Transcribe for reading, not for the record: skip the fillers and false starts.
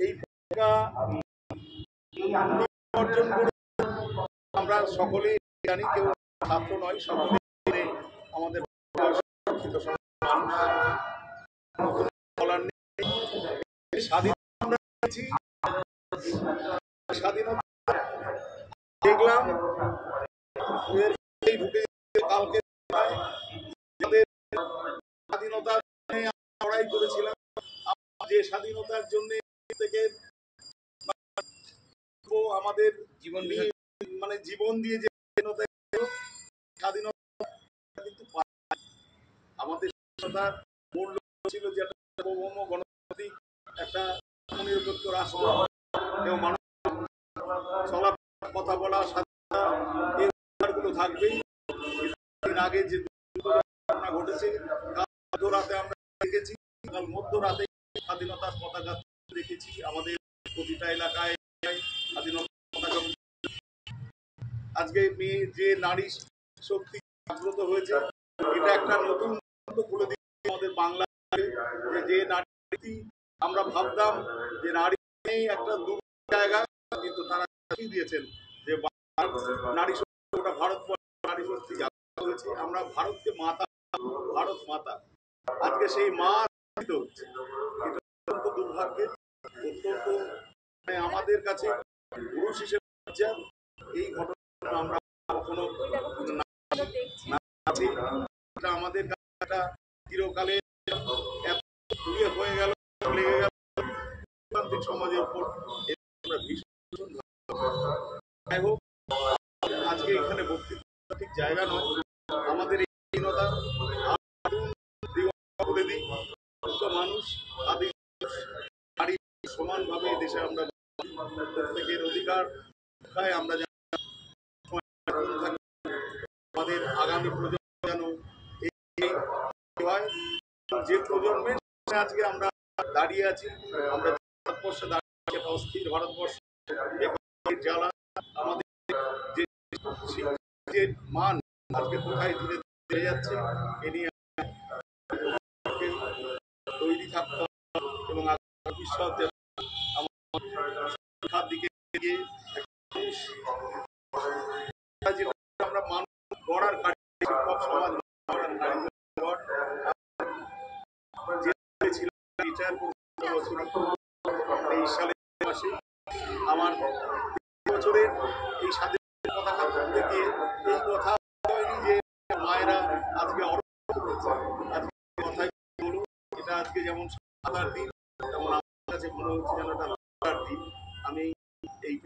এই ভূমিকা অর্জন করে আমরা সকলেই জানি, কেউ ছাত্র নয়, সকলে আমাদের বলার নেই। স্বাধীনতা দেখলাম ঢুকে কালকে স্বাধীনতা লড়াই করেছিলাম, যে স্বাধীনতার জন্য থেকে আমাদের জীবন মানে জীবন দিয়ে যে স্বাধীনতা কিন্তু আমাদের স্বাধীনতার মূল্য ছিল যে একটা সার্বভৌম গণতান্ত্রিক একটা নিরপেক্ষ রাষ্ট্র এবং মানুষ চলা কথা বলা স্বাধীনতা এই অধিকারগুলো থাকবেই। আগে যে ঘটনা ঘটেছে মধ্যরাতে আমরা দেখেছি, কাল মধ্যরাতে স্বাধীনতার পতাকা দেখেছি আমাদের প্রতিটা এলাকায় স্বাধীনতা পতাকা। আজকে মেয়ে যে নারী শক্তি জাগ্রত হয়েছে, এটা একটা নতুন খুলে দিচ্ছে আমাদের বাংলা। যে নারী আমরা ভাবতাম যে নারী একটা দূর জায়গা, কিন্তু তারা দিয়েছেন যে নারী শক্তি ওটা ভারতবর্ষ নারী শক্তি জাগ্রত হয়েছে। আমরা ভারতকে মাতা, ভারত মাতা, আজকে সেই মা হচ্ছে। এটা অত্যন্ত দুর্ভাগ্যের, অত্যন্ত আমাদের কাছে পুরুষ হিসেবে এই ঘটনা আমরা কখনো আমাদের কাছে চিরকালে হয়ে গেল, লেগে গেল সমাজের উপর। যাই হোক, আজকে এখানে বক্তৃতা ঠিক জায়গা নয়। আমাদের এই স্বাধীনতা বলে দিই, মানুষ আদি নারী সমানভাবে দেশে আমরা প্রত্যেকের অধিকার আমরা আমাদের আগামী প্রজন্ম যেন হয়, যে প্রজন্মের আজকে আমরা দাঁড়িয়ে আছি, আমরা ভারতবর্ষে দাঁড়িয়ে আছি, একটা অস্থির ভারতবর্ষ। জ্বালা আমাদের যে মান আজকে কোথায় ধীরে ধীরে যাচ্ছে, এ নিয়ে তৈরি থাকতে হবে এবং ভবিষ্যৎ শিক্ষার দিকে গিয়ে আমরা মানুষ গড়ার শিক্ষক সমাজ আমার বছরের এই স্বাধীনতার কথা বলতে গিয়ে এই কথা যে মায়েরা আজকে আজকে কথাই বলো, এটা আজকে যেমন সাদার দিন, তেমন আমার কাছে মনে হচ্ছে যেন একটা লড়ার দিন। আমি এই